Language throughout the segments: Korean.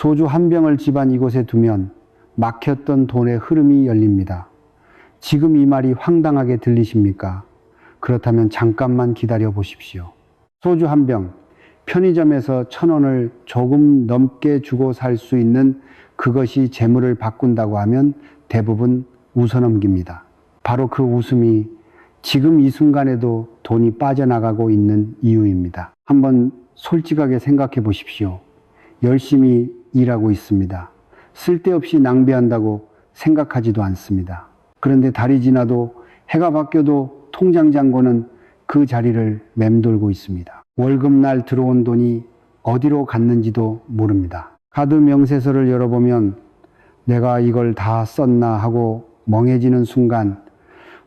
소주 한 병을 집안 이곳에 두면 막혔던 돈의 흐름이 열립니다. 지금 이 말이 황당하게 들리십니까? 그렇다면 잠깐만 기다려 보십시오. 소주 한 병, 편의점에서 1,000원을 조금 넘게 주고 살 수 있는 그것이 재물을 바꾼다고 하면 대부분 웃어넘깁니다. 바로 그 웃음이 지금 이 순간에도 돈이 빠져나가고 있는 이유입니다. 한번 솔직하게 생각해 보십시오. 열심히 일하고 있습니다. 쓸데없이 낭비한다고 생각하지도 않습니다. 그런데 달이 지나도 해가 바뀌어도 통장 잔고는 그 자리를 맴돌고 있습니다. 월급날 들어온 돈이 어디로 갔는지도 모릅니다. 카드 명세서를 열어보면 내가 이걸 다 썼나 하고 멍해지는 순간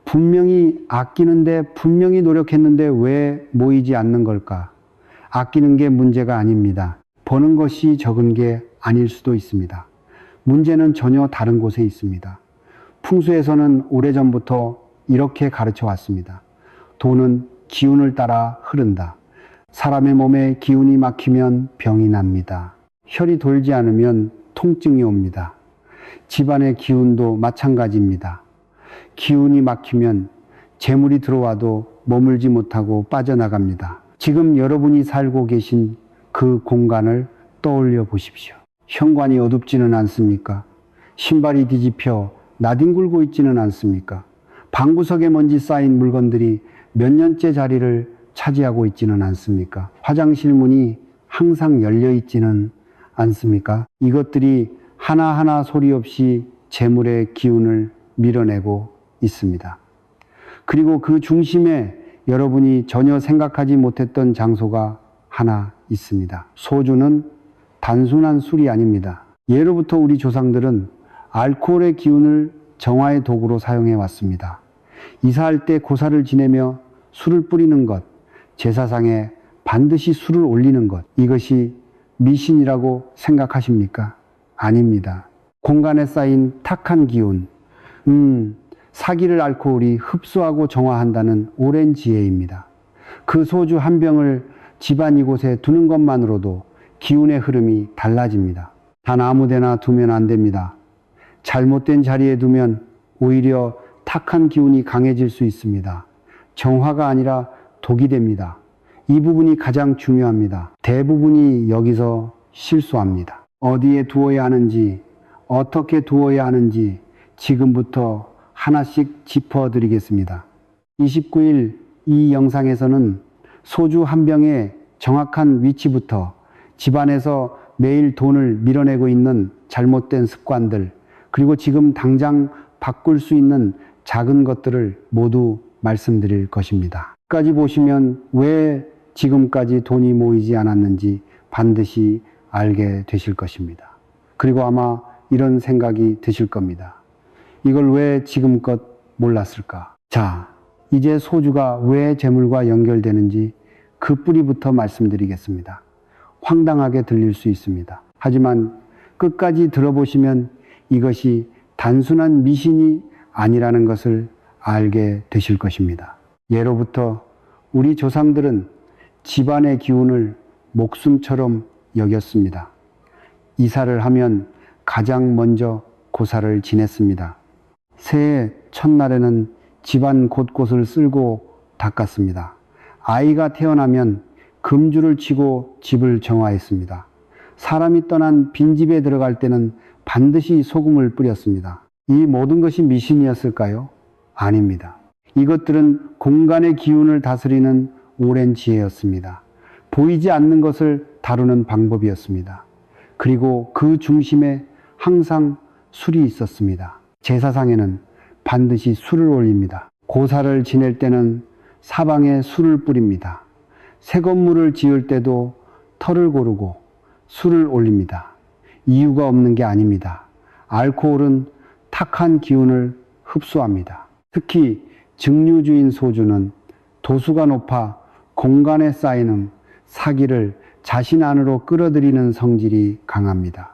분명히 아끼는데 분명히 노력했는데 왜 모이지 않는 걸까? 아끼는 게 문제가 아닙니다. 버는 것이 적은 게 아닐 수도 있습니다. 문제는 전혀 다른 곳에 있습니다. 풍수에서는 오래전부터 이렇게 가르쳐 왔습니다. 돈은 기운을 따라 흐른다. 사람의 몸에 기운이 막히면 병이 납니다. 혈이 돌지 않으면 통증이 옵니다. 집안의 기운도 마찬가지입니다. 기운이 막히면 재물이 들어와도 머물지 못하고 빠져나갑니다. 지금 여러분이 살고 계신 그 공간을 떠올려 보십시오. 현관이 어둡지는 않습니까? 신발이 뒤집혀 나뒹굴고 있지는 않습니까? 방구석에 먼지 쌓인 물건들이 몇 년째 자리를 차지하고 있지는 않습니까? 화장실 문이 항상 열려 있지는 않습니까? 이것들이 하나하나 소리 없이 재물의 기운을 밀어내고 있습니다. 그리고 그 중심에 여러분이 전혀 생각하지 못했던 장소가 하나 있습니다. 소주는 단순한 술이 아닙니다. 예로부터 우리 조상들은 알코올의 기운을 정화의 도구로 사용해 왔습니다. 이사할 때 고사를 지내며 술을 뿌리는 것, 제사상에 반드시 술을 올리는 것, 이것이 미신이라고 생각하십니까? 아닙니다. 공간에 쌓인 탁한 기운, 사기를 알코올이 흡수하고 정화한다는 오랜 지혜입니다. 그 소주 한 병을 집안 이곳에 두는 것만으로도 기운의 흐름이 달라집니다. 단 아무데나 두면 안 됩니다. 잘못된 자리에 두면 오히려 탁한 기운이 강해질 수 있습니다. 정화가 아니라 독이 됩니다. 이 부분이 가장 중요합니다. 대부분이 여기서 실수합니다. 어디에 두어야 하는지, 어떻게 두어야 하는지 지금부터 하나씩 짚어드리겠습니다. 29일 이 영상에서는 소주 한 병의 정확한 위치부터 집안에서 매일 돈을 밀어내고 있는 잘못된 습관들, 그리고 지금 당장 바꿀 수 있는 작은 것들을 모두 말씀드릴 것입니다. 끝까지 보시면 왜 지금까지 돈이 모이지 않았는지 반드시 알게 되실 것입니다. 그리고 아마 이런 생각이 드실 겁니다. 이걸 왜 지금껏 몰랐을까? 자, 이제 소주가 왜 재물과 연결되는지 그 뿌리부터 말씀드리겠습니다. 황당하게 들릴 수 있습니다. 하지만 끝까지 들어보시면 이것이 단순한 미신이 아니라는 것을 알게 되실 것입니다. 예로부터 우리 조상들은 집안의 기운을 목숨처럼 여겼습니다. 이사를 하면 가장 먼저 고사를 지냈습니다. 새해 첫날에는 집안 곳곳을 쓸고 닦았습니다. 아이가 태어나면 금주를 치고 집을 정화했습니다. 사람이 떠난 빈집에 들어갈 때는 반드시 소금을 뿌렸습니다. 이 모든 것이 미신이었을까요? 아닙니다. 이것들은 공간의 기운을 다스리는 오랜 지혜였습니다. 보이지 않는 것을 다루는 방법이었습니다. 그리고 그 중심에 항상 술이 있었습니다. 제사상에는 반드시 술을 올립니다. 고사를 지낼 때는 사방에 술을 뿌립니다. 새 건물을 지을 때도 터를 고르고 술을 올립니다. 이유가 없는 게 아닙니다. 알코올은 탁한 기운을 흡수합니다. 특히 증류주인 소주는 도수가 높아 공간에 쌓이는 사기를 자신 안으로 끌어들이는 성질이 강합니다.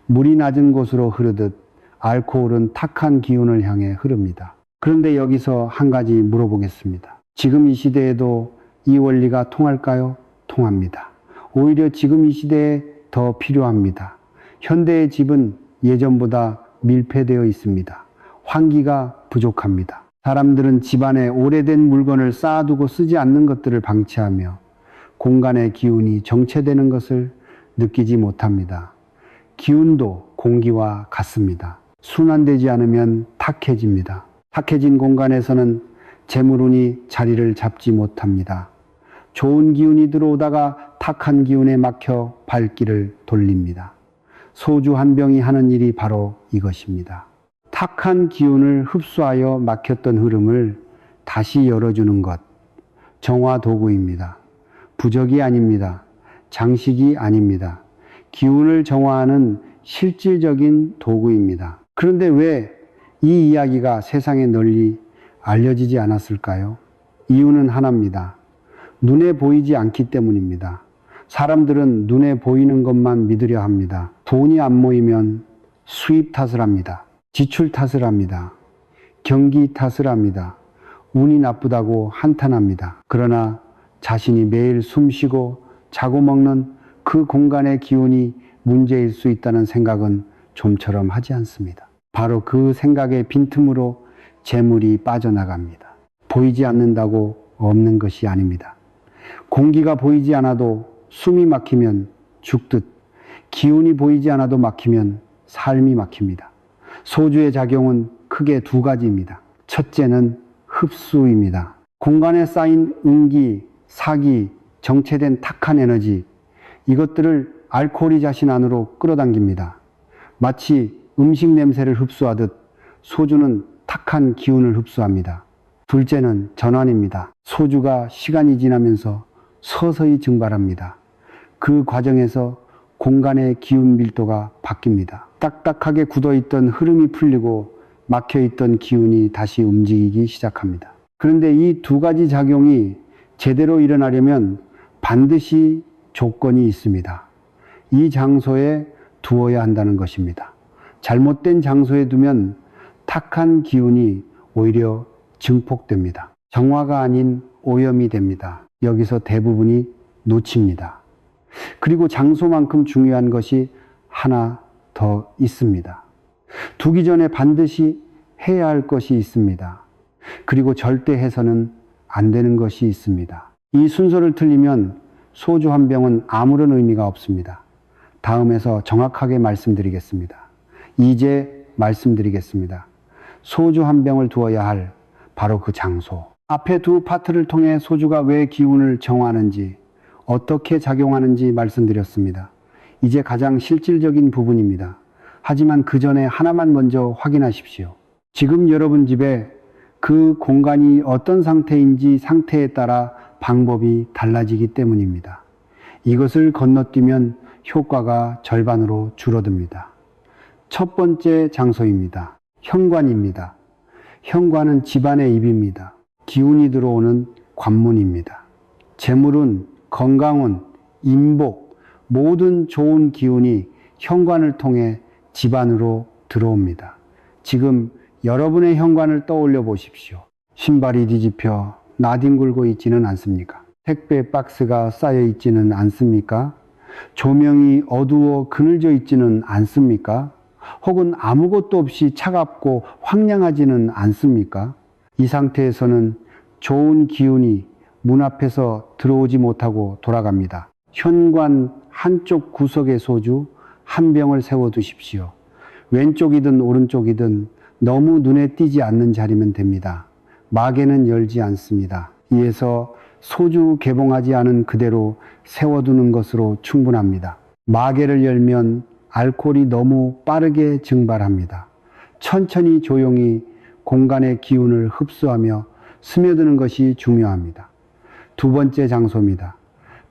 물이 낮은 곳으로 흐르듯 알코올은 탁한 기운을 향해 흐릅니다. 그런데 여기서 한 가지 물어보겠습니다. 지금 이 시대에도 이 원리가 통할까요? 통합니다. 오히려 지금 이 시대에 더 필요합니다. 현대의 집은 예전보다 밀폐되어 있습니다. 환기가 부족합니다. 사람들은 집안에 오래된 물건을 쌓아두고 쓰지 않는 것들을 방치하며 공간의 기운이 정체되는 것을 느끼지 못합니다. 기운도 공기와 같습니다. 순환되지 않으면 탁해집니다. 탁해진 공간에서는 재물운이 자리를 잡지 못합니다. 좋은 기운이 들어오다가 탁한 기운에 막혀 발길을 돌립니다. 소주 한 병이 하는 일이 바로 이것입니다. 탁한 기운을 흡수하여 막혔던 흐름을 다시 열어주는 것, 정화 도구입니다. 부적이 아닙니다. 장식이 아닙니다. 기운을 정화하는 실질적인 도구입니다. 그런데 왜 이 이야기가 세상에 널리 알려지지 않았을까요? 이유는 하나입니다. 눈에 보이지 않기 때문입니다. 사람들은 눈에 보이는 것만 믿으려 합니다. 돈이 안 모이면 수입 탓을 합니다. 지출 탓을 합니다. 경기 탓을 합니다. 운이 나쁘다고 한탄합니다. 그러나 자신이 매일 숨쉬고 자고 먹는 그 공간의 기운이 문제일 수 있다는 생각은 좀처럼 하지 않습니다. 바로 그 생각의 빈틈으로 재물이 빠져나갑니다. 보이지 않는다고 없는 것이 아닙니다. 공기가 보이지 않아도 숨이 막히면 죽듯 기운이 보이지 않아도 막히면 삶이 막힙니다. 소주의 작용은 크게 두 가지입니다. 첫째는 흡수입니다. 공간에 쌓인 음기, 사기, 정체된 탁한 에너지, 이것들을 알코올이 자신 안으로 끌어당깁니다. 마치 음식 냄새를 흡수하듯 소주는 탁한 기운을 흡수합니다. 둘째는 전환입니다. 소주가 시간이 지나면서 서서히 증발합니다. 그 과정에서 공간의 기운 밀도가 바뀝니다. 딱딱하게 굳어있던 흐름이 풀리고 막혀있던 기운이 다시 움직이기 시작합니다. 그런데 이 두 가지 작용이 제대로 일어나려면 반드시 조건이 있습니다. 이 장소에 두어야 한다는 것입니다. 잘못된 장소에 두면 탁한 기운이 오히려 증폭됩니다. 정화가 아닌 오염이 됩니다. 여기서 대부분이 놓칩니다. 그리고 장소만큼 중요한 것이 하나 더 있습니다. 두기 전에 반드시 해야 할 것이 있습니다. 그리고 절대 해서는 안 되는 것이 있습니다. 이 순서를 틀리면 소주 한 병은 아무런 의미가 없습니다. 다음에서 정확하게 말씀드리겠습니다. 이제 말씀드리겠습니다. 소주 한 병을 두어야 할 바로 그 장소. 앞에 두 파트를 통해 소주가 왜 기운을 정화하는지, 어떻게 작용하는지 말씀드렸습니다. 이제 가장 실질적인 부분입니다. 하지만 그 전에 하나만 먼저 확인하십시오. 지금 여러분 집에 그 공간이 어떤 상태인지 상태에 따라 방법이 달라지기 때문입니다. 이것을 건너뛰면 효과가 절반으로 줄어듭니다. 첫 번째 장소입니다. 현관입니다. 현관은 집안의 입입니다. 기운이 들어오는 관문입니다. 재물운, 건강운, 인복, 모든 좋은 기운이 현관을 통해 집 안으로 들어옵니다. 지금 여러분의 현관을 떠올려 보십시오. 신발이 뒤집혀 나뒹굴고 있지는 않습니까? 택배 박스가 쌓여 있지는 않습니까? 조명이 어두워 그늘져 있지는 않습니까? 혹은 아무것도 없이 차갑고 황량하지는 않습니까? 이 상태에서는 좋은 기운이 문 앞에서 들어오지 못하고 돌아갑니다. 현관 한쪽 구석에 소주 한 병을 세워 두십시오. 왼쪽이든 오른쪽이든 너무 눈에 띄지 않는 자리면 됩니다. 마개는 열지 않습니다. 이에서 소주 개봉하지 않은 그대로 세워두는 것으로 충분합니다. 마개를 열면 알코올이 너무 빠르게 증발합니다. 천천히 조용히 공간의 기운을 흡수하며 스며드는 것이 중요합니다. 두 번째 장소입니다.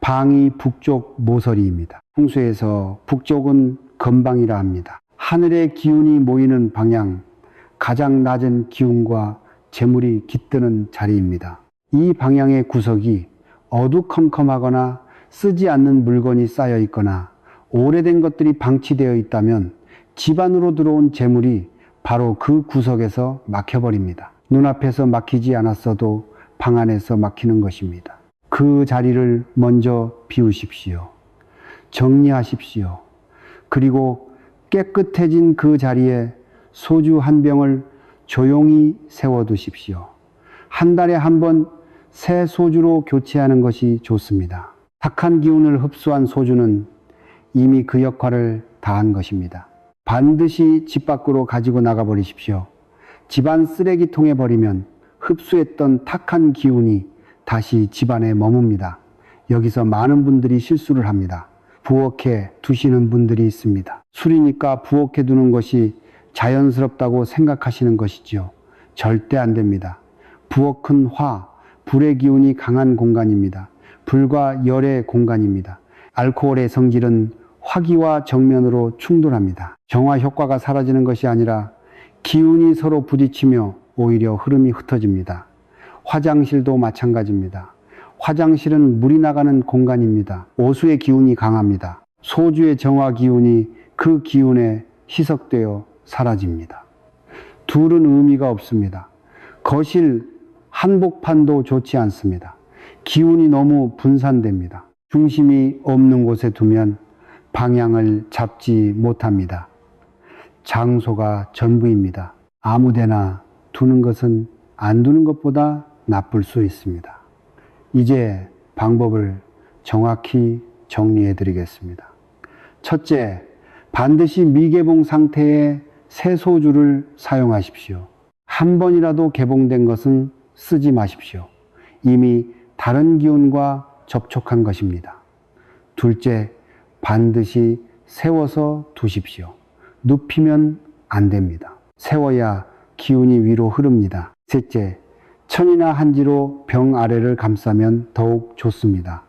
방이 북쪽 모서리입니다. 풍수에서 북쪽은 건방이라 합니다. 하늘의 기운이 모이는 방향, 가장 낮은 기운과 재물이 깃드는 자리입니다. 이 방향의 구석이 어두컴컴하거나 쓰지 않는 물건이 쌓여 있거나 오래된 것들이 방치되어 있다면 집 안으로 들어온 재물이 바로 그 구석에서 막혀버립니다. 눈앞에서 막히지 않았어도 방 안에서 막히는 것입니다. 그 자리를 먼저 비우십시오. 정리하십시오. 그리고 깨끗해진 그 자리에 소주 한 병을 조용히 세워두십시오. 한 달에 한 번 새 소주로 교체하는 것이 좋습니다. 탁한 기운을 흡수한 소주는 이미 그 역할을 다한 것입니다. 반드시 집 밖으로 가지고 나가버리십시오. 집안 쓰레기통에 버리면 흡수했던 탁한 기운이 다시 집안에 머뭅니다. 여기서 많은 분들이 실수를 합니다. 부엌에 두시는 분들이 있습니다. 술이니까 부엌에 두는 것이 자연스럽다고 생각하시는 것이지요. 절대 안 됩니다. 부엌은 화, 불의 기운이 강한 공간입니다. 불과 열의 공간입니다. 알코올의 성질은 화기와 정면으로 충돌합니다. 정화 효과가 사라지는 것이 아니라 기운이 서로 부딪히며 오히려 흐름이 흩어집니다. 화장실도 마찬가지입니다. 화장실은 물이 나가는 공간입니다. 오수의 기운이 강합니다. 소주의 정화 기운이 그 기운에 희석되어 사라집니다. 둘은 의미가 없습니다. 거실 한복판도 좋지 않습니다. 기운이 너무 분산됩니다. 중심이 없는 곳에 두면 방향을 잡지 못합니다. 장소가 전부입니다. 아무데나 두는 것은 안 두는 것보다 나쁠 수 있습니다. 이제 방법을 정확히 정리해 드리겠습니다. 첫째, 반드시 미개봉 상태의 새 소주를 사용하십시오. 한 번이라도 개봉된 것은 쓰지 마십시오. 이미 다른 기운과 접촉한 것입니다. 둘째, 반드시 세워서 두십시오. 눕히면 안 됩니다. 세워야 기운이 위로 흐릅니다. 셋째, 천이나 한지로 병 아래를 감싸면 더욱 좋습니다.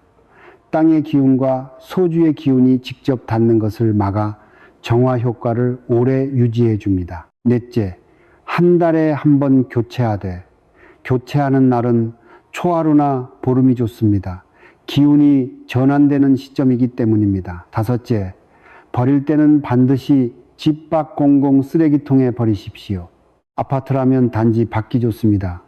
땅의 기운과 소주의 기운이 직접 닿는 것을 막아 정화 효과를 오래 유지해 줍니다. 넷째, 한 달에 한 번 교체하되, 교체하는 날은 초하루나 보름이 좋습니다. 기운이 전환되는 시점이기 때문입니다. 다섯째, 버릴 때는 반드시 집 밖 공공 쓰레기통에 버리십시오. 아파트라면 단지 밖이 좋습니다.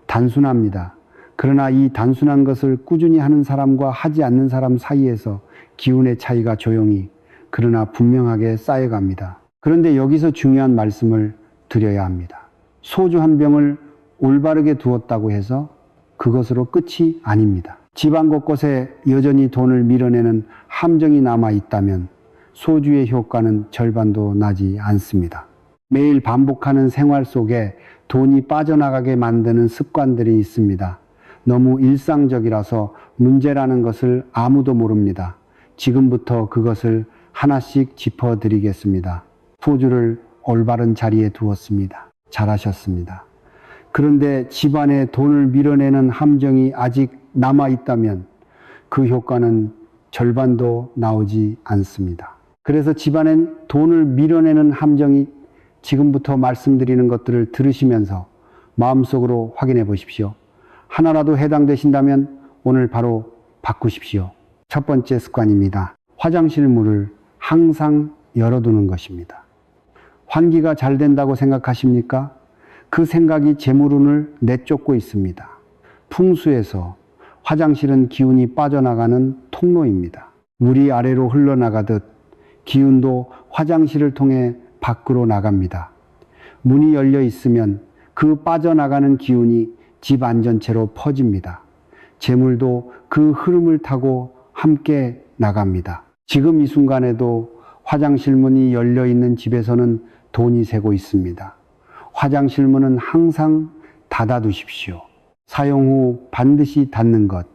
단순합니다. 그러나 이 단순한 것을 꾸준히 하는 사람과 하지 않는 사람 사이에서 기운의 차이가 조용히 그러나 분명하게 쌓여갑니다. 그런데 여기서 중요한 말씀을 드려야 합니다. 소주 한 병을 올바르게 두었다고 해서 그것으로 끝이 아닙니다. 집안 곳곳에 여전히 돈을 밀어내는 함정이 남아 있다면 소주의 효과는 절반도 나지 않습니다. 매일 반복하는 생활 속에 돈이 빠져나가게 만드는 습관들이 있습니다. 너무 일상적이라서 문제라는 것을 아무도 모릅니다. 지금부터 그것을 하나씩 짚어드리겠습니다. 소주를 올바른 자리에 두었습니다. 잘하셨습니다. 그런데 집안에 돈을 밀어내는 함정이 아직 남아있다면 그 효과는 절반도 나오지 않습니다. 그래서 집안엔 돈을 밀어내는 함정이 지금부터 말씀드리는 것들을 들으시면서 마음속으로 확인해 보십시오. 하나라도 해당되신다면 오늘 바로 바꾸십시오. 첫 번째 습관입니다. 화장실 문을 항상 열어두는 것입니다. 환기가 잘 된다고 생각하십니까? 그 생각이 재물운을 내쫓고 있습니다. 풍수에서 화장실은 기운이 빠져나가는 통로입니다. 물이 아래로 흘러나가듯 기운도 화장실을 통해 밖으로 나갑니다. 문이 열려 있으면 그 빠져나가는 기운이 집 안전체로 퍼집니다. 재물도 그 흐름을 타고 함께 나갑니다. 지금 이 순간에도 화장실 문이 열려 있는 집에서는 돈이 새고 있습니다. 화장실 문은 항상 닫아두십시오. 사용 후 반드시 닫는 것.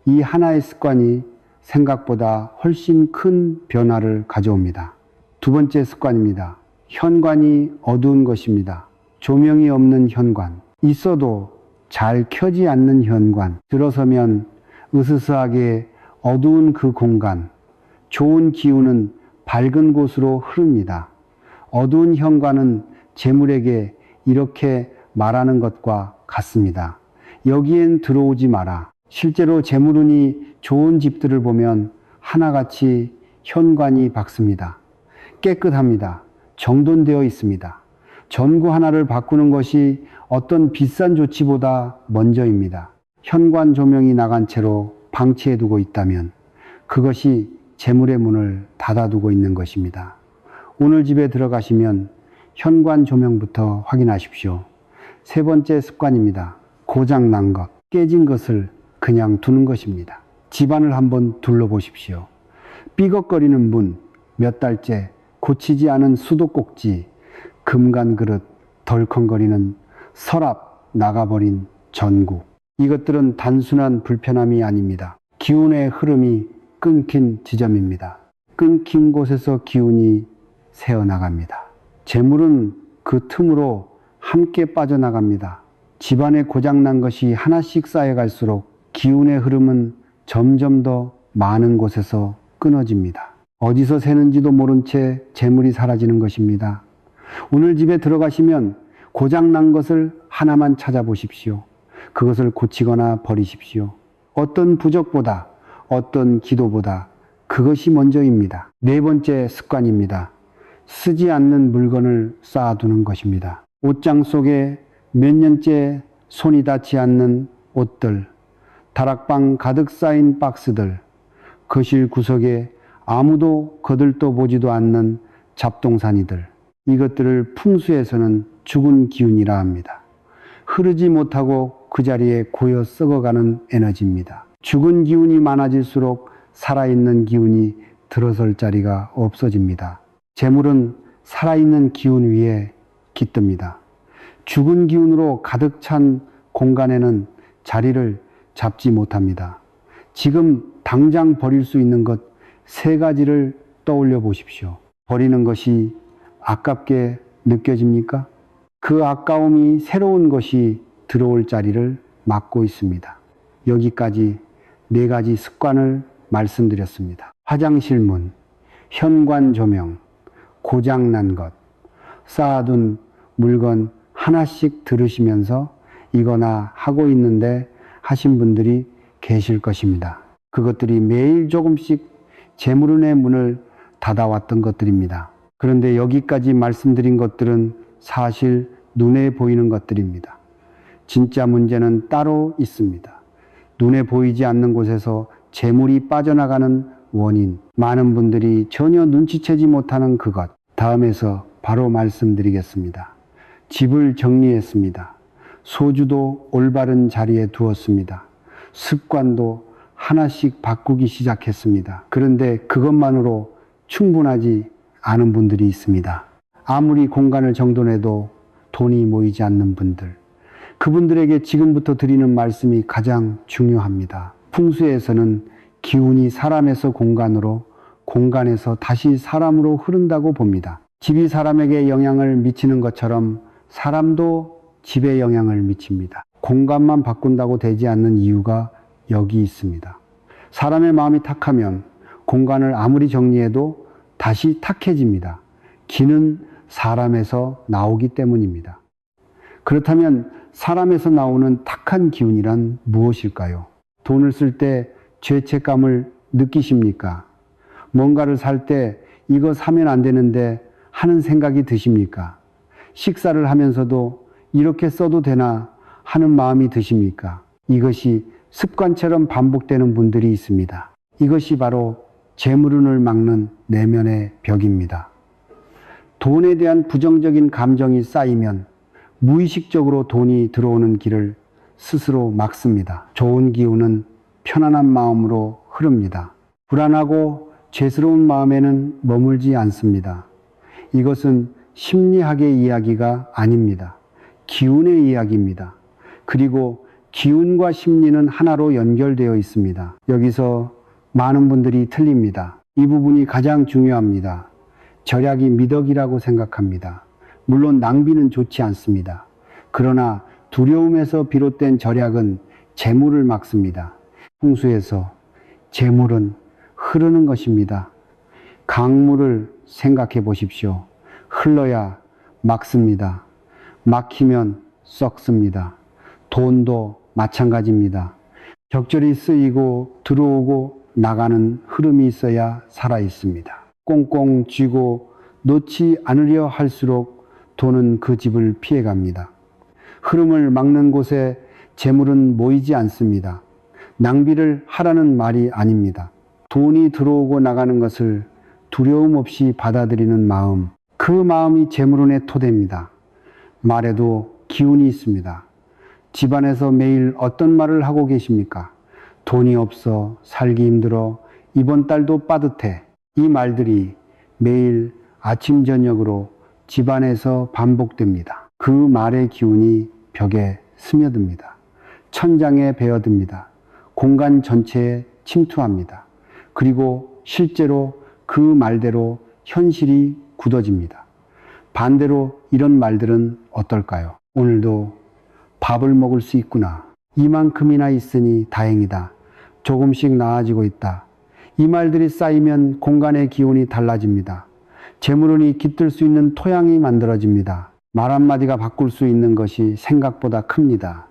이 하나의 습관이 생각보다 훨씬 큰 변화를 가져옵니다. 두 번째 습관입니다. 현관이 어두운 것입니다. 조명이 없는 현관. 있어도 잘 켜지 않는 현관. 들어서면 으스스하게 어두운 그 공간. 좋은 기운은 밝은 곳으로 흐릅니다. 어두운 현관은 재물에게 이렇게 말하는 것과 같습니다. 여기엔 들어오지 마라. 실제로 재물운이 좋은 집들을 보면 하나같이 현관이 밝습니다. 깨끗합니다. 정돈되어 있습니다. 전구 하나를 바꾸는 것이 어떤 비싼 조치보다 먼저입니다. 현관 조명이 나간 채로 방치해두고 있다면 그것이 재물의 문을 닫아두고 있는 것입니다. 오늘 집에 들어가시면 현관 조명부터 확인하십시오. 세 번째 습관입니다. 고장난 것, 깨진 것을 그냥 두는 것입니다. 집안을 한번 둘러보십시오. 삐걱거리는 문, 몇 달째 고치지 않은 수도꼭지, 금간 그릇, 덜컹거리는 서랍, 나가버린 전구. 이것들은 단순한 불편함이 아닙니다. 기운의 흐름이 끊긴 지점입니다. 끊긴 곳에서 기운이 새어나갑니다. 재물은 그 틈으로 함께 빠져나갑니다. 집안에 고장난 것이 하나씩 쌓여갈수록 기운의 흐름은 점점 더 많은 곳에서 끊어집니다. 어디서 새는지도 모른 채 재물이 사라지는 것입니다. 오늘 집에 들어가시면 고장난 것을 하나만 찾아보십시오. 그것을 고치거나 버리십시오. 어떤 부적보다, 어떤 기도보다 그것이 먼저입니다. 네 번째 습관입니다. 쓰지 않는 물건을 쌓아두는 것입니다. 옷장 속에 몇 년째 손이 닿지 않는 옷들, 다락방 가득 쌓인 박스들, 거실 구석에 아무도 거들떠 보지도 않는 잡동사니들, 이것들을 풍수에서는 죽은 기운이라 합니다. 흐르지 못하고 그 자리에 고여 썩어가는 에너지입니다. 죽은 기운이 많아질수록 살아있는 기운이 들어설 자리가 없어집니다. 재물은 살아있는 기운 위에 깃듭니다. 죽은 기운으로 가득 찬 공간에는 자리를 잡지 못합니다. 지금 당장 버릴 수 있는 것 세 가지를 떠올려 보십시오. 버리는 것이 아깝게 느껴집니까? 그 아까움이 새로운 것이 들어올 자리를 막고 있습니다. 여기까지 네 가지 습관을 말씀드렸습니다. 화장실 문, 현관 조명, 고장난 것, 쌓아둔 물건 하나씩 들으시면서 이거나 하고 있는데 하신 분들이 계실 것입니다. 그것들이 매일 조금씩 재물운의 문을 닫아왔던 것들입니다. 그런데 여기까지 말씀드린 것들은 사실 눈에 보이는 것들입니다. 진짜 문제는 따로 있습니다. 눈에 보이지 않는 곳에서 재물이 빠져나가는 원인, 많은 분들이 전혀 눈치채지 못하는 그것, 다음에서 바로 말씀드리겠습니다. 집을 정리했습니다. 소주도 올바른 자리에 두었습니다. 습관도 하나씩 바꾸기 시작했습니다. 그런데 그것만으로 충분하지 않은 분들이 있습니다. 아무리 공간을 정돈해도 돈이 모이지 않는 분들, 그분들에게 지금부터 드리는 말씀이 가장 중요합니다. 풍수에서는 기운이 사람에서 공간으로, 공간에서 다시 사람으로 흐른다고 봅니다. 집이 사람에게 영향을 미치는 것처럼 사람도 집에 영향을 미칩니다. 공간만 바꾼다고 되지 않는 이유가 여기 있습니다. 사람의 마음이 탁하면 공간을 아무리 정리해도 다시 탁해집니다. 기는 사람에서 나오기 때문입니다. 그렇다면 사람에서 나오는 탁한 기운이란 무엇일까요? 돈을 쓸 때 죄책감을 느끼십니까? 뭔가를 살 때 이거 사면 안 되는데 하는 생각이 드십니까? 식사를 하면서도 이렇게 써도 되나 하는 마음이 드십니까? 이것이 습관처럼 반복되는 분들이 있습니다. 이것이 바로 재물운을 막는 내면의 벽입니다. 돈에 대한 부정적인 감정이 쌓이면 무의식적으로 돈이 들어오는 길을 스스로 막습니다. 좋은 기운은 편안한 마음으로 흐릅니다. 불안하고 죄스러운 마음에는 머물지 않습니다. 이것은 심리학의 이야기가 아닙니다. 기운의 이야기입니다. 그리고 기운과 심리는 하나로 연결되어 있습니다. 여기서 많은 분들이 틀립니다. 이 부분이 가장 중요합니다. 절약이 미덕이라고 생각합니다. 물론 낭비는 좋지 않습니다. 그러나 두려움에서 비롯된 절약은 재물을 막습니다. 풍수에서 재물은 흐르는 것입니다. 강물을 생각해 보십시오. 흘러야 막습니다. 막히면 썩습니다. 돈도 마찬가지입니다. 적절히 쓰이고 들어오고 나가는 흐름이 있어야 살아 있습니다. 꽁꽁 쥐고 놓지 않으려 할수록 돈은 그 집을 피해갑니다. 흐름을 막는 곳에 재물은 모이지 않습니다. 낭비를 하라는 말이 아닙니다. 돈이 들어오고 나가는 것을 두려움 없이 받아들이는 마음, 그 마음이 재물운의 토대입니다. 말에도 기운이 있습니다. 집안에서 매일 어떤 말을 하고 계십니까? 돈이 없어, 살기 힘들어, 이번 달도 빠듯해. 이 말들이 매일 아침 저녁으로 집안에서 반복됩니다. 그 말의 기운이 벽에 스며듭니다. 천장에 베어듭니다. 공간 전체에 침투합니다. 그리고 실제로 그 말대로 현실이 굳어집니다. 반대로 이런 말들은 어떨까요? 오늘도 밥을 먹을 수 있구나. 이만큼이나 있으니 다행이다. 조금씩 나아지고 있다. 이 말들이 쌓이면 공간의 기운이 달라집니다. 재물운이 깃들 수 있는 토양이 만들어집니다. 말 한마디가 바꿀 수 있는 것이 생각보다 큽니다.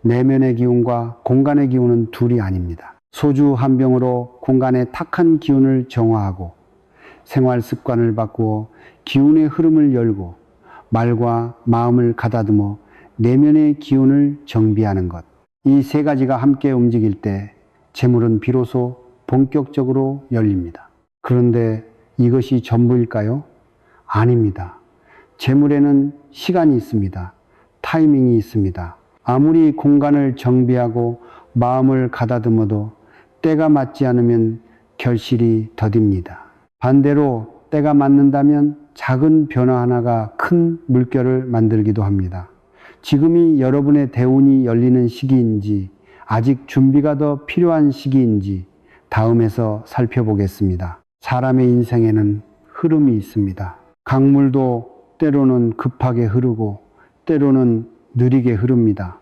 내면의 기운과 공간의 기운은 둘이 아닙니다. 소주 한 병으로 공간의 탁한 기운을 정화하고 생활 습관을 바꾸어 기운의 흐름을 열고 말과 마음을 가다듬어 내면의 기운을 정비하는 것. 이 세 가지가 함께 움직일 때 재물은 비로소 본격적으로 열립니다. 그런데 이것이 전부일까요? 아닙니다. 재물에는 시간이 있습니다. 타이밍이 있습니다. 아무리 공간을 정비하고 마음을 가다듬어도 때가 맞지 않으면 결실이 더딥니다. 반대로 때가 맞는다면 작은 변화 하나가 큰 물결을 만들기도 합니다. 지금이 여러분의 대운이 열리는 시기인지 아직 준비가 더 필요한 시기인지 다음에서 살펴보겠습니다. 사람의 인생에는 흐름이 있습니다. 강물도 때로는 급하게 흐르고 때로는 느리게 흐릅니다.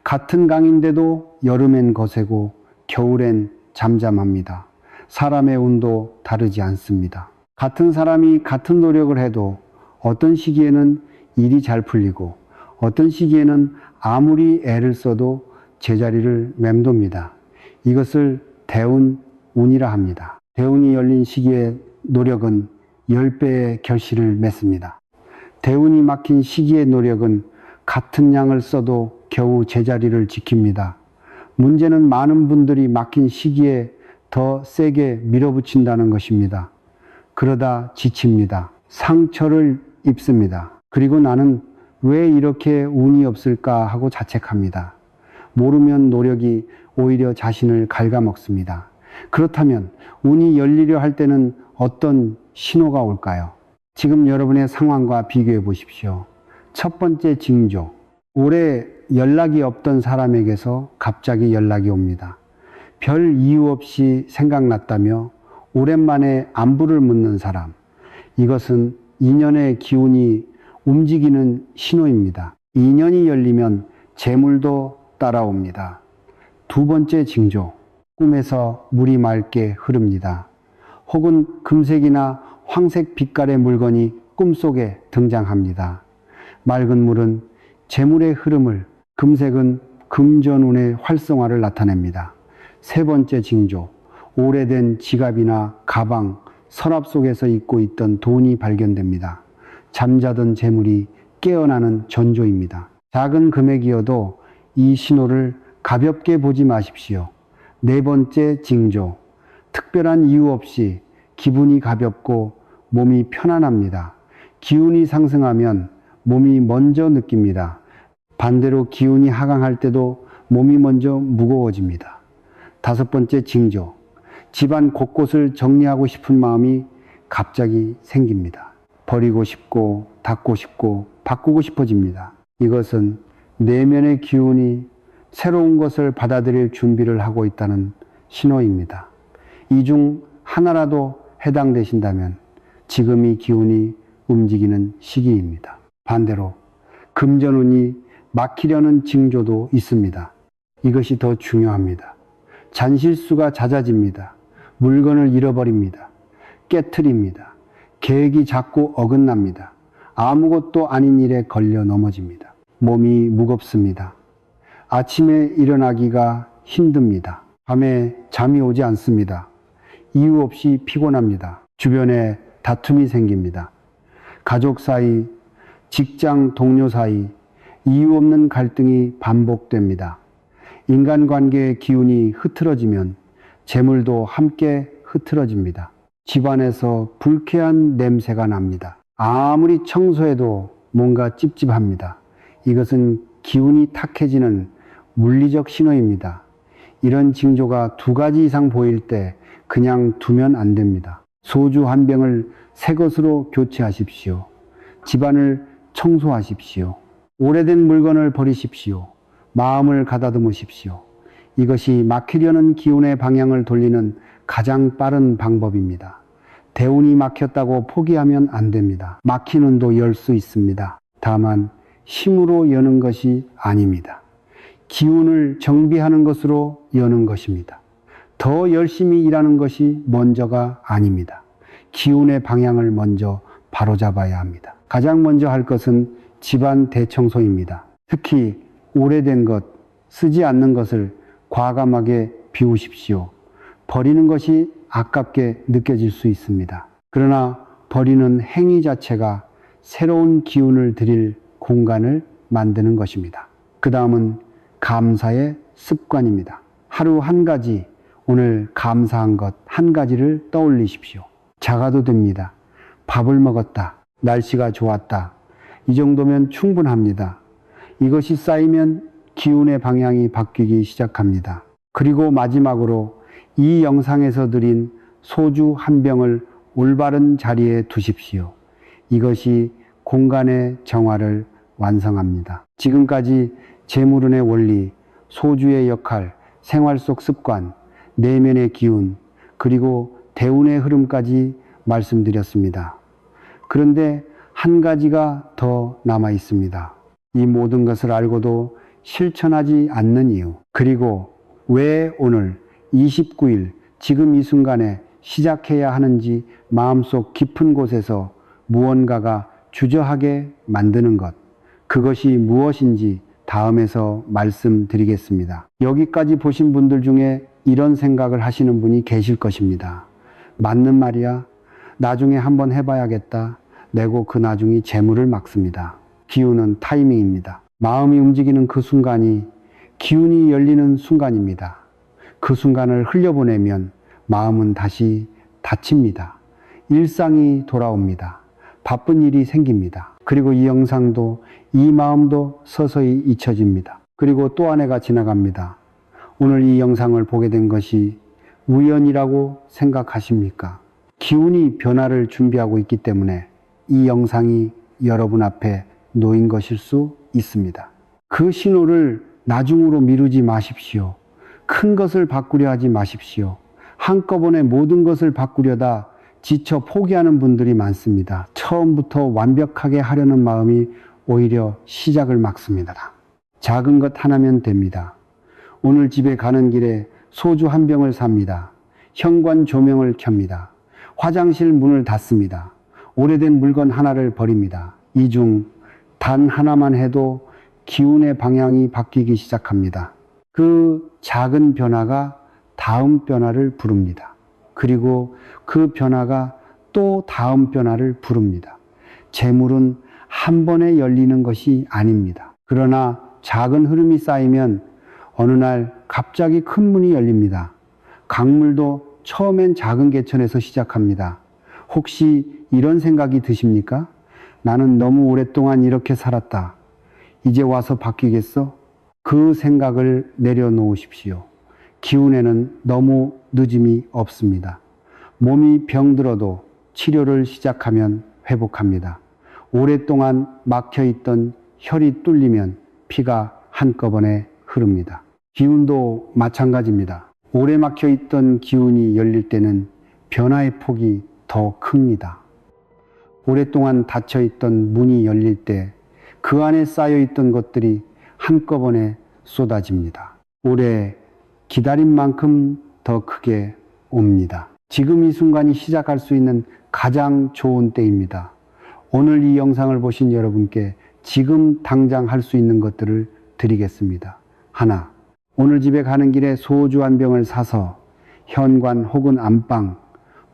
같은 강인데도 여름엔 거세고 겨울엔 잠잠합니다. 사람의 운도 다르지 않습니다. 같은 사람이 같은 노력을 해도 어떤 시기에는 일이 잘 풀리고 어떤 시기에는 아무리 애를 써도 제자리를 맴돕니다. 이것을 대운, 운이라 합니다. 대운이 열린 시기에 노력은 10배의 결실을 맺습니다. 대운이 막힌 시기의 노력은 같은 양을 써도 겨우 제자리를 지킵니다. 문제는 많은 분들이 막힌 시기에 더 세게 밀어붙인다는 것입니다. 그러다 지칩니다. 상처를 입습니다. 그리고 나는 왜 이렇게 운이 없을까 하고 자책합니다. 모르면 노력이 오히려 자신을 갉아먹습니다. 그렇다면 운이 열리려 할 때는 어떤 신호가 올까요? 지금 여러분의 상황과 비교해 보십시오. 첫 번째 징조. 오래 연락이 없던 사람에게서 갑자기 연락이 옵니다. 별 이유 없이 생각났다며 오랜만에 안부를 묻는 사람. 이것은 인연의 기운이 움직이는 신호입니다. 인연이 열리면 재물도 따라옵니다. 두 번째 징조. 꿈에서 물이 맑게 흐릅니다. 혹은 금색이나 황색 빛깔의 물건이 꿈속에 등장합니다. 맑은 물은 재물의 흐름을, 금색은 금전운의 활성화를 나타냅니다. 세 번째 징조. 오래된 지갑이나 가방, 서랍 속에서 잊고 있던 돈이 발견됩니다. 잠자던 재물이 깨어나는 전조입니다. 작은 금액이어도 이 신호를 가볍게 보지 마십시오. 네 번째 징조. 특별한 이유 없이 기분이 가볍고 몸이 편안합니다. 기운이 상승하면 몸이 먼저 느낍니다. 반대로 기운이 하강할 때도 몸이 먼저 무거워집니다. 다섯 번째 징조. 집안 곳곳을 정리하고 싶은 마음이 갑자기 생깁니다. 버리고 싶고 닦고 싶고 바꾸고 싶어집니다. 이것은 내면의 기운이 새로운 것을 받아들일 준비를 하고 있다는 신호입니다. 이 중 하나라도 해당되신다면 지금 이 기운이 움직이는 시기입니다. 반대로 금전운이 막히려는 징조도 있습니다. 이것이 더 중요합니다. 잔실수가 잦아집니다. 물건을 잃어버립니다. 깨트립니다. 계획이 자꾸 어긋납니다. 아무것도 아닌 일에 걸려 넘어집니다. 몸이 무겁습니다. 아침에 일어나기가 힘듭니다. 밤에 잠이 오지 않습니다. 이유 없이 피곤합니다. 주변에 다툼이 생깁니다. 가족 사이, 직장 동료 사이, 이유 없는 갈등이 반복됩니다. 인간관계의 기운이 흐트러지면 재물도 함께 흐트러집니다. 집안에서 불쾌한 냄새가 납니다. 아무리 청소해도 뭔가 찝찝합니다. 이것은 기운이 탁해지는 물리적 신호입니다. 이런 징조가 2가지 이상 보일 때 그냥 두면 안 됩니다. 소주 한 병을 새 것으로 교체하십시오. 집안을 청소하십시오. 오래된 물건을 버리십시오. 마음을 가다듬으십시오. 이것이 막히려는 기운의 방향을 돌리는 가장 빠른 방법입니다. 대운이 막혔다고 포기하면 안 됩니다. 막힌 운도 열 수 있습니다. 다만 힘으로 여는 것이 아닙니다. 기운을 정비하는 것으로 여는 것입니다. 더 열심히 일하는 것이 먼저가 아닙니다. 기운의 방향을 먼저 바로잡아야 합니다. 가장 먼저 할 것은 집안 대청소입니다. 특히 오래된 것, 쓰지 않는 것을 과감하게 비우십시오. 버리는 것이 아깝게 느껴질 수 있습니다. 그러나 버리는 행위 자체가 새로운 기운을 드릴 공간을 만드는 것입니다. 그 다음은 감사의 습관입니다. 하루 한 가지, 오늘 감사한 것 한 가지를 떠올리십시오. 작아도 됩니다. 밥을 먹었다. 날씨가 좋았다. 이 정도면 충분합니다. 이것이 쌓이면 기운의 방향이 바뀌기 시작합니다. 그리고 마지막으로 이 영상에서 드린 소주 한 병을 올바른 자리에 두십시오. 이것이 공간의 정화를 완성합니다. 지금까지 재물운의 원리, 소주의 역할, 생활 속 습관, 내면의 기운, 그리고 대운의 흐름까지 말씀드렸습니다. 그런데 한 가지가 더 남아 있습니다. 이 모든 것을 알고도 실천하지 않는 이유, 그리고 왜 오늘 29일 지금 이 순간에 시작해야 하는지 마음속 깊은 곳에서 무언가가 주저하게 만드는 것, 그것이 무엇인지 다음에서 말씀드리겠습니다. 여기까지 보신 분들 중에 이런 생각을 하시는 분이 계실 것입니다. 맞는 말이야. 나중에 한번 해봐야겠다. 내고 그 나중이 재물을 막습니다. 기운은 타이밍입니다. 마음이 움직이는 그 순간이 기운이 열리는 순간입니다. 그 순간을 흘려보내면 마음은 다시 닫힙니다. 일상이 돌아옵니다. 바쁜 일이 생깁니다. 그리고 이 영상도 이 마음도 서서히 잊혀집니다. 그리고 또 한 해가 지나갑니다. 오늘 이 영상을 보게 된 것이 우연이라고 생각하십니까? 기운이 변화를 준비하고 있기 때문에 이 영상이 여러분 앞에 놓인 것일 수 있습니다. 그 신호를 나중으로 미루지 마십시오. 큰 것을 바꾸려 하지 마십시오. 한꺼번에 모든 것을 바꾸려다 지쳐 포기하는 분들이 많습니다. 처음부터 완벽하게 하려는 마음이 오히려 시작을 막습니다. 작은 것 하나면 됩니다. 오늘 집에 가는 길에 소주 한 병을 삽니다. 현관 조명을 켭니다. 화장실 문을 닫습니다. 오래된 물건 하나를 버립니다. 이 중 단 하나만 해도 기운의 방향이 바뀌기 시작합니다. 그 작은 변화가 다음 변화를 부릅니다. 그리고 그 변화가 또 다음 변화를 부릅니다. 재물은 한 번에 열리는 것이 아닙니다. 그러나 작은 흐름이 쌓이면 어느 날 갑자기 큰 문이 열립니다. 강물도 처음엔 작은 개천에서 시작합니다. 혹시 이런 생각이 드십니까? 나는 너무 오랫동안 이렇게 살았다. 이제 와서 바뀌겠어? 그 생각을 내려놓으십시오. 기운에는 너무 늦음이 없습니다. 몸이 병들어도 치료를 시작하면 회복합니다. 오랫동안 막혀있던 혈이 뚫리면 피가 한꺼번에 흐릅니다. 기운도 마찬가지입니다. 오래 막혀있던 기운이 열릴 때는 변화의 폭이 더 큽니다. 오랫동안 닫혀있던 문이 열릴 때 그 안에 쌓여있던 것들이 한꺼번에 쏟아집니다. 오래 기다린 만큼 더 크게 옵니다. 지금 이 순간이 시작할 수 있는 가장 좋은 때입니다. 오늘 이 영상을 보신 여러분께 지금 당장 할 수 있는 것들을 드리겠습니다. 하나, 오늘 집에 가는 길에 소주 한 병을 사서 현관 혹은 안방,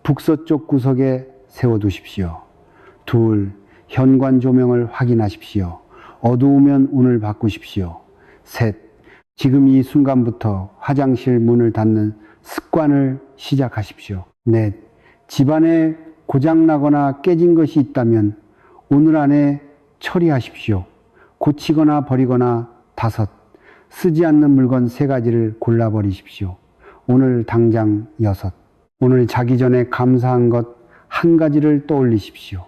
북서쪽 구석에 세워두십시오. 둘, 현관 조명을 확인하십시오. 어두우면 문을 바꾸십시오. 셋, 지금 이 순간부터 화장실 문을 닫는 습관을 시작하십시오. 넷, 집안에 고장나거나 깨진 것이 있다면 오늘 안에 처리하십시오. 고치거나 버리거나 5, 쓰지 않는 물건 3가지를 골라버리십시오. 오늘 당장 6, 오늘 자기 전에 감사한 것 1가지를 떠올리십시오.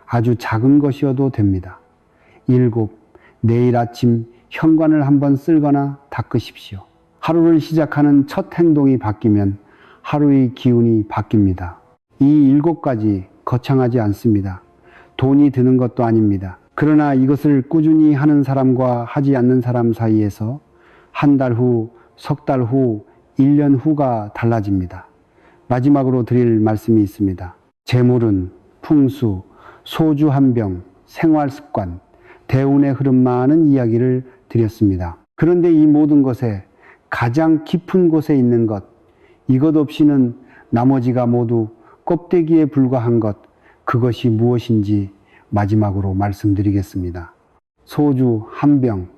아주 작은 것이어도 됩니다. 7, 내일 아침 현관을 한번 쓸거나 닦으십시오. 하루를 시작하는 첫 행동이 바뀌면 하루의 기운이 바뀝니다. 이 7가지 거창하지 않습니다. 돈이 드는 것도 아닙니다. 그러나 이것을 꾸준히 하는 사람과 하지 않는 사람 사이에서 한 달 후, 석 달 후, 1년 후가 달라집니다. 마지막으로 드릴 말씀이 있습니다. 재물은 풍수, 소주 한 병, 생활 습관, 대운의 흐름 많은 이야기를 드렸습니다. 그런데 이 모든 것에 가장 깊은 곳에 있는 것, 이것 없이는 나머지가 모두 껍데기에 불과한 것, 그것이 무엇인지 마지막으로 말씀드리겠습니다. 소주 한 병,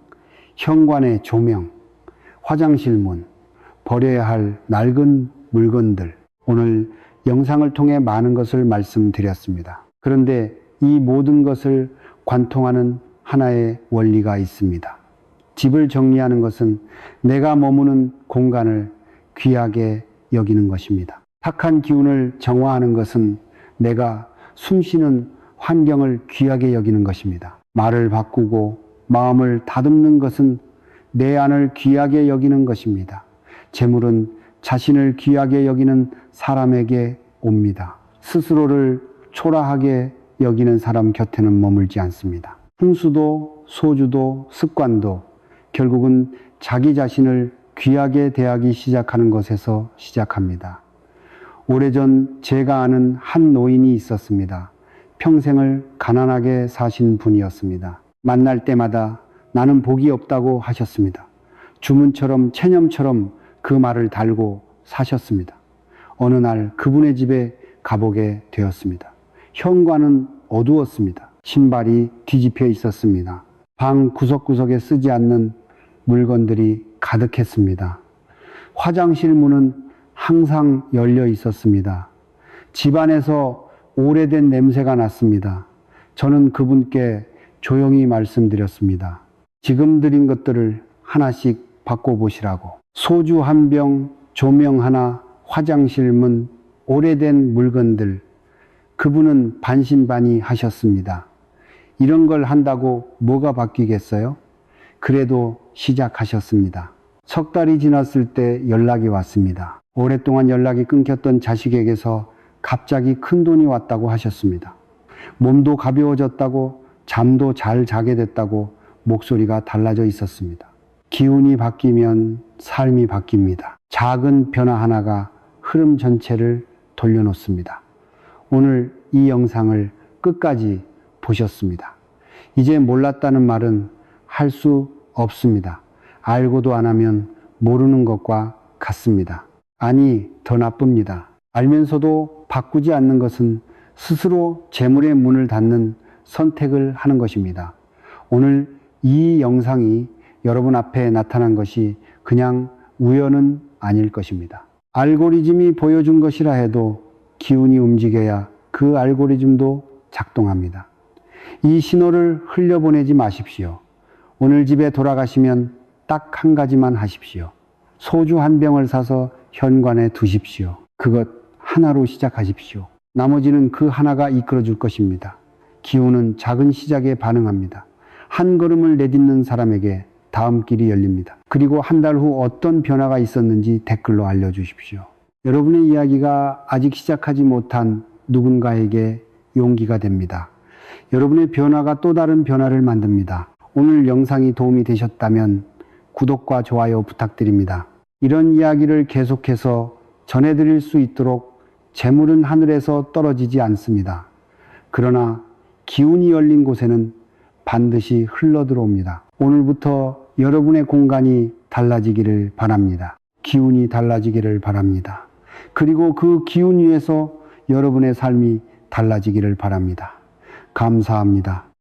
현관의 조명, 화장실 문, 버려야 할 낡은 물건들, 오늘 영상을 통해 많은 것을 말씀드렸습니다. 그런데 이 모든 것을 관통하는 하나의 원리가 있습니다. 집을 정리하는 것은 내가 머무는 공간을 귀하게 여기는 것입니다. 탁한 기운을 정화하는 것은 내가 숨쉬는 환경을 귀하게 여기는 것입니다. 말을 바꾸고 마음을 다듬는 것은 내 안을 귀하게 여기는 것입니다. 재물은 자신을 귀하게 여기는 사람에게 옵니다. 스스로를 초라하게 여기는 사람 곁에는 머물지 않습니다. 풍수도 소주도 습관도 결국은 자기 자신을 귀하게 대하기 시작하는 것에서 시작합니다. 오래전 제가 아는 한 노인이 있었습니다. 평생을 가난하게 사신 분이었습니다. 만날 때마다 나는 복이 없다고 하셨습니다. 주문처럼 체념처럼 그 말을 달고 사셨습니다. 어느 날 그분의 집에 가보게 되었습니다. 현관은 어두웠습니다. 신발이 뒤집혀 있었습니다. 방 구석구석에 쓰지 않는 물건들이 가득했습니다. 화장실 문은 항상 열려 있었습니다. 집안에서 오래된 냄새가 났습니다. 저는 그분께 조용히 말씀드렸습니다. 지금 드린 것들을 하나씩 바꿔보시라고. 소주 한 병, 조명 하나, 화장실 문, 오래된 물건들. 그분은 반신반의 하셨습니다. 이런 걸 한다고 뭐가 바뀌겠어요? 그래도 시작하셨습니다. 석 달이 지났을 때 연락이 왔습니다. 오랫동안 연락이 끊겼던 자식에게서 갑자기 큰 돈이 왔다고 하셨습니다. 몸도 가벼워졌다고, 잠도 잘 자게 됐다고 목소리가 달라져 있었습니다. 기운이 바뀌면 삶이 바뀝니다. 작은 변화 하나가 흐름 전체를 돌려놓습니다. 오늘 이 영상을 끝까지 보셨습니다. 이제 몰랐다는 말은 할 수 없습니다. 알고도 안 하면 모르는 것과 같습니다. 아니, 더 나쁩니다. 알면서도 바꾸지 않는 것은 스스로 재물의 문을 닫는 선택을 하는 것입니다. 오늘 이 영상이 여러분 앞에 나타난 것이 그냥 우연은 아닐 것입니다. 알고리즘이 보여준 것이라 해도 기운이 움직여야 그 알고리즘도 작동합니다. 이 신호를 흘려보내지 마십시오. 오늘 집에 돌아가시면 딱 한 가지만 하십시오. 소주 한 병을 사서 현관에 두십시오. 그것 하나로 시작하십시오. 나머지는 그 하나가 이끌어줄 것입니다. 기운은 작은 시작에 반응합니다. 한 걸음을 내딛는 사람에게 다음 길이 열립니다. 그리고 한 달 후 어떤 변화가 있었는지 댓글로 알려주십시오. 여러분의 이야기가 아직 시작하지 못한 누군가에게 용기가 됩니다. 여러분의 변화가 또 다른 변화를 만듭니다. 오늘 영상이 도움이 되셨다면 구독과 좋아요 부탁드립니다. 이런 이야기를 계속해서 전해드릴 수 있도록 재물은 하늘에서 떨어지지 않습니다. 그러나 기운이 열린 곳에는 반드시 흘러들어옵니다. 오늘부터 여러분의 공간이 달라지기를 바랍니다. 기운이 달라지기를 바랍니다. 그리고 그 기운 위에서 여러분의 삶이 달라지기를 바랍니다. 감사합니다.